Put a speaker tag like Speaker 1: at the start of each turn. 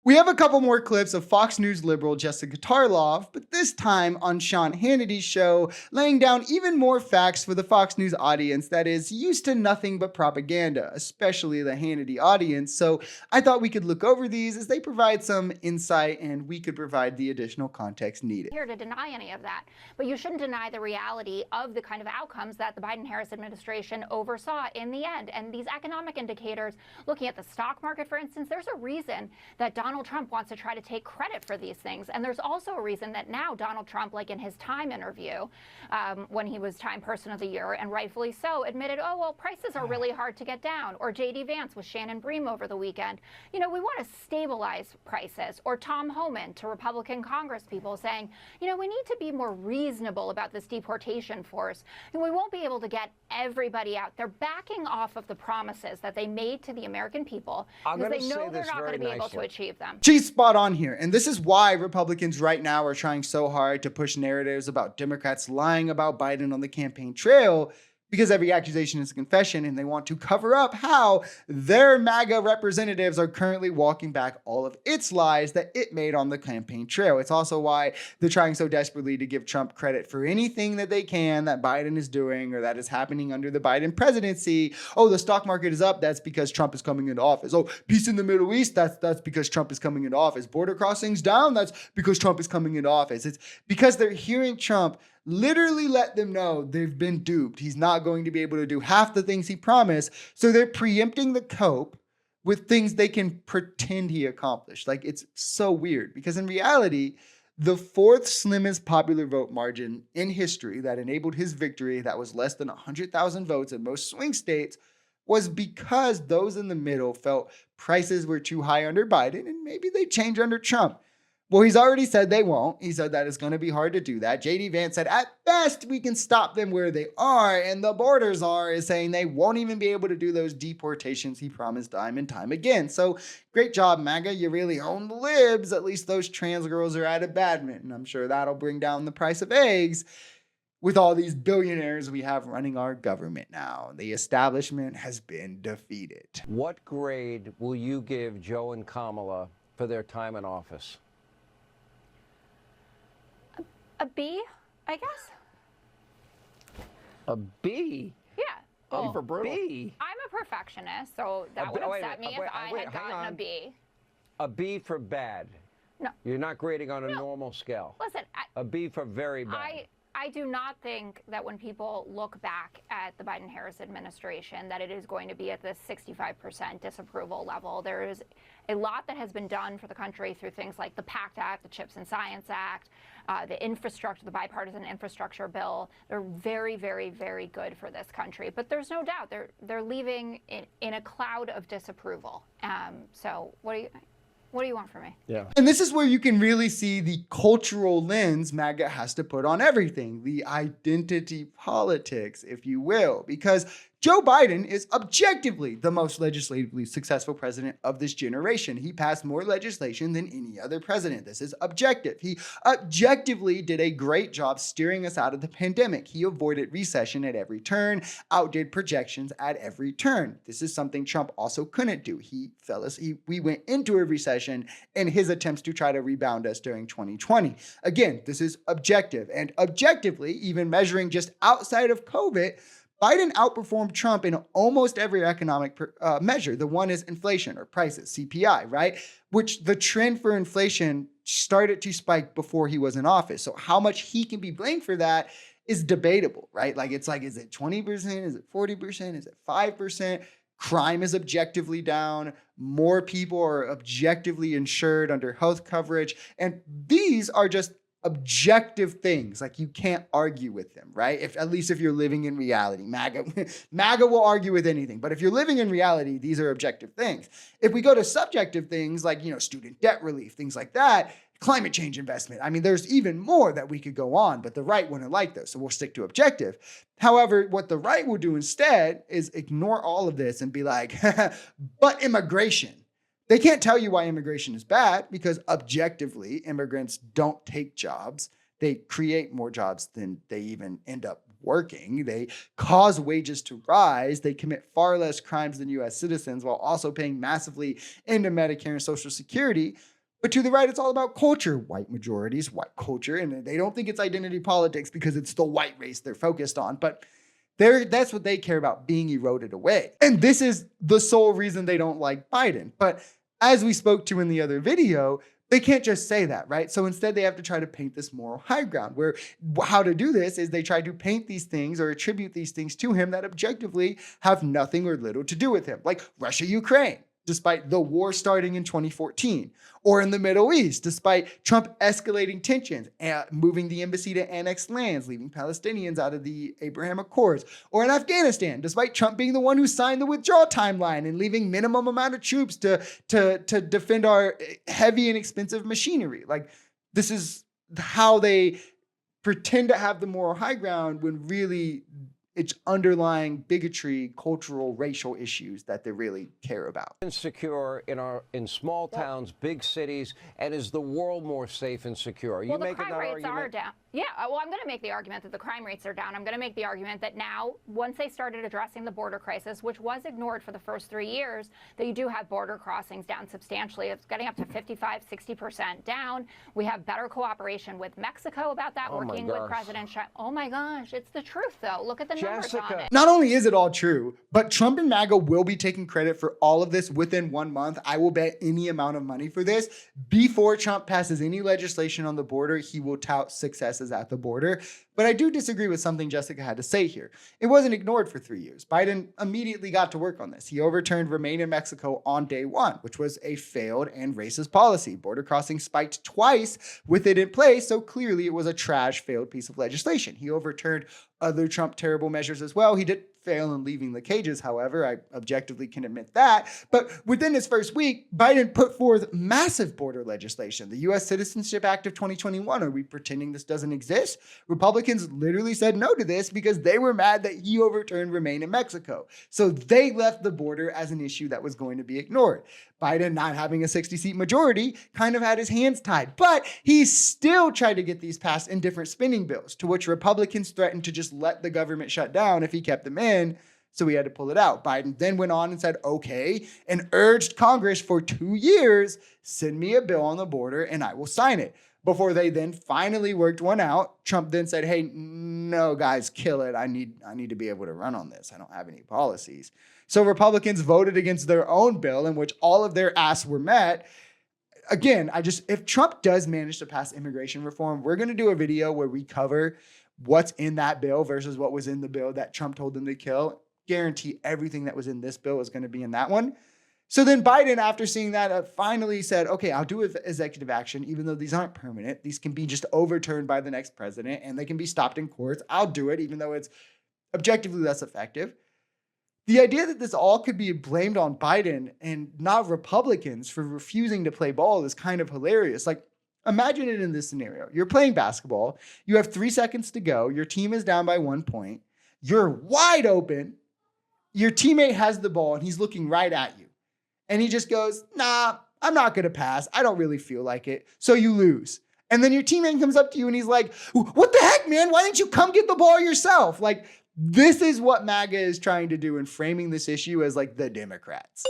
Speaker 1: We have a couple more clips of Fox News liberal Jessica Tarlov, but this time on Sean Hannity's show, laying down even more facts for the Fox News audience that is used to nothing but propaganda, especially the Hannity audience. So I thought we could look over these as they provide some insight and we could provide the additional context needed.
Speaker 2: Here to deny any of that, but you shouldn't deny the reality of the kind of outcomes that the Biden-Harris administration oversaw in the end. And these economic indicators, looking at the stock market, for instance, there's a reason that Donald Trump wants to try to take credit for these things. And there's also a reason that now Donald Trump, like in his Time interview, when he was Time Person of the Year, and rightfully so, admitted, oh, well, prices are really hard to get down. Or J.D. Vance with Shannon Bream over the weekend. You know, we want to stabilize prices. Or Tom Homan to Republican Congress people saying, you know, we need to be more reasonable about this deportation force. And we won't be able to get everybody out. They're backing off of the promises that they made to the American people because they know they're not going to be able to achieve them.
Speaker 1: She's spot on here. And this is why Republicans right now are trying so hard to push narratives about Democrats lying about Biden on the campaign trail, because every accusation is a confession and they want to cover up how their MAGA representatives are currently walking back all of its lies that it made on the campaign trail. It's also why they're trying so desperately to give Trump credit for anything that they can that Biden is doing or that is happening under the Biden presidency. Oh, the stock market is up. That's because Trump is coming into office. Oh, peace in the Middle East. That's because Trump is coming into office. Border crossings down. That's because Trump is coming into office. It's because they're hearing Trump literally let them know they've been duped. He's not going to be able to do half the things he promised. So they're preempting the cope with things they can pretend he accomplished. Like, it's so weird because in reality, the fourth slimmest popular vote margin in history that enabled his victory, that was less than 100,000 votes in most swing states, was because those in the middle felt prices were too high under Biden and maybe they change under Trump. Well, he's already said they won't. He said that it's going to be hard to do that. J.D. Vance said, at best, we can stop them where they are. And the borders is saying they won't even be able to do those deportations he promised time and time again. So great job, MAGA. You really own the libs. At least those trans girls are out of badminton. I'm sure that'll bring down the price of eggs. With all these billionaires we have running our government now, the establishment has been defeated.
Speaker 3: What grade will you give Joe and Kamala for their time in office?
Speaker 2: A B, I guess.
Speaker 3: A B?
Speaker 2: Yeah.
Speaker 3: Well, for brutal. B.
Speaker 2: I'm a perfectionist, so that would upset me if I had gotten a B.
Speaker 3: A B for bad?
Speaker 2: No.
Speaker 3: You're not grading on a normal scale?
Speaker 2: Listen,
Speaker 3: a B for very bad.
Speaker 2: I do not think that when people look back at the Biden-Harris administration that it is going to be at this 65% disapproval level. There is a lot that has been done for the country through things like the PACT Act, the CHIPS and Science Act, the infrastructure, the bipartisan infrastructure bill. They're very, very, very good for this country. But there's no doubt they're leaving in a cloud of disapproval. So what do you want from me?
Speaker 3: Yeah.
Speaker 1: And this is where you can really see the cultural lens MAGA has to put on everything, the identity politics, if you will, because Joe Biden is objectively the most legislatively successful president of this generation. He passed more legislation than any other president. This is objective. He objectively did a great job steering us out of the pandemic. He avoided recession at every turn, outdid projections at every turn. This is something Trump also couldn't do. We went into a recession in his attempts to try to rebound us during 2020. Again, this is objective. And objectively, even measuring just outside of COVID, Biden outperformed Trump in almost every economic measure. The one is inflation or prices, CPI, right? Which the trend for inflation started to spike before he was in office. So how much he can be blamed for that is debatable, right? Is it 20%? Is it 40%? Is it 5%? Crime is objectively down. More people are objectively insured under health coverage. And these are just objective things. Like, you can't argue with them, right? At least if you're living in reality. MAGA will argue with anything. But if you're living in reality, these are objective things. If we go to subjective things like, student debt relief, things like that, climate change investment. I mean, there's even more that we could go on, but the right wouldn't like those. So we'll stick to objective. However, what the right will do instead is ignore all of this and be like, but immigration. They can't tell you why immigration is bad because objectively, immigrants don't take jobs. They create more jobs than they even end up working. They cause wages to rise. They commit far less crimes than U.S. citizens while also paying massively into Medicare and Social Security. But to the right, it's all about culture. White majorities, white culture. And they don't think it's identity politics because it's the white race they're focused on. But that's what they care about, being eroded away. And this is the sole reason they don't like Biden. But as we spoke to in the other video, they can't just say that, right? So instead, they have to try to paint this moral high ground, where how to do this is they try to paint these things or attribute these things to him that objectively have nothing or little to do with him, like Russia-Ukraine, despite the war starting in 2014, or in the Middle East, despite Trump escalating tensions, moving the embassy to annexed lands, leaving Palestinians out of the Abraham Accords, or in Afghanistan, despite Trump being the one who signed the withdrawal timeline and leaving minimum amount of troops to defend our heavy and expensive machinery. Like, this is how they pretend to have the moral high ground when really it's underlying bigotry, cultural, racial issues that they really care about.
Speaker 3: Insecure in small towns, big cities, and is the world more safe and secure?
Speaker 2: Well, the crime rates are down. Yeah, well, I'm going to make the argument that the crime rates are down. I'm going to make the argument that now, once they started addressing the border crisis, which was ignored for the first 3 years, that you do have border crossings down substantially. It's getting up to 55, 60% down. We have better cooperation with Mexico about that, working with President Trump. Oh my gosh, it's the truth, though. Look at the numbers on it.
Speaker 1: Not only is it all true, but Trump and MAGA will be taking credit for all of this within 1 month. I will bet any amount of money for this. Before Trump passes any legislation on the border, he will tout successes at the border. But I do disagree with something Jessica had to say here. It wasn't ignored for 3 years. Biden immediately got to work on this. He overturned Remain in Mexico on day one, which was a failed and racist policy. Border crossing spiked twice with it in place, so clearly it was a trash, failed piece of legislation. He overturned other Trump terrible measures as well. He did fail in leaving the cages, however. I objectively can admit that. But within his first week, Biden put forth massive border legislation. The U.S. Citizenship Act of 2021. Are we pretending this doesn't exist? Republicans literally said no to this because they were mad that he overturned Remain in Mexico. So they left the border as an issue that was going to be ignored. Biden, not having a 60-seat majority, kind of had his hands tied. But he still tried to get these passed in different spending bills, to which Republicans threatened to just let the government shut down if he kept them in. So he had to pull it out. Biden then went on and said, okay, and urged Congress for 2 years, send me a bill on the border and I will sign it. Before they then finally worked one out, Trump then said, hey, no, guys, kill it. I need to be able to run on this. I don't have any policies. So Republicans voted against their own bill in which all of their asks were met. Again, if Trump does manage to pass immigration reform, we're going to do a video where we cover what's in that bill versus what was in the bill that Trump told them to kill. Guarantee everything that was in this bill is going to be in that one. So then Biden, after seeing that, finally said, okay, I'll do executive action, even though these aren't permanent. These can be just overturned by the next president and they can be stopped in courts. I'll do it, even though it's objectively less effective. The idea that this all could be blamed on Biden and not Republicans for refusing to play ball is kind of hilarious. Like, imagine it in this scenario. You're playing basketball. You have 3 seconds to go. Your team is down by 1 point. You're wide open. Your teammate has the ball and he's looking right at you. And he just goes, nah, I'm not going to pass. I don't really feel like it. So you lose. And then your teammate comes up to you and he's like, what the heck, man? Why didn't you come get the ball yourself? Like, this is what MAGA is trying to do in framing this issue as like the Democrats.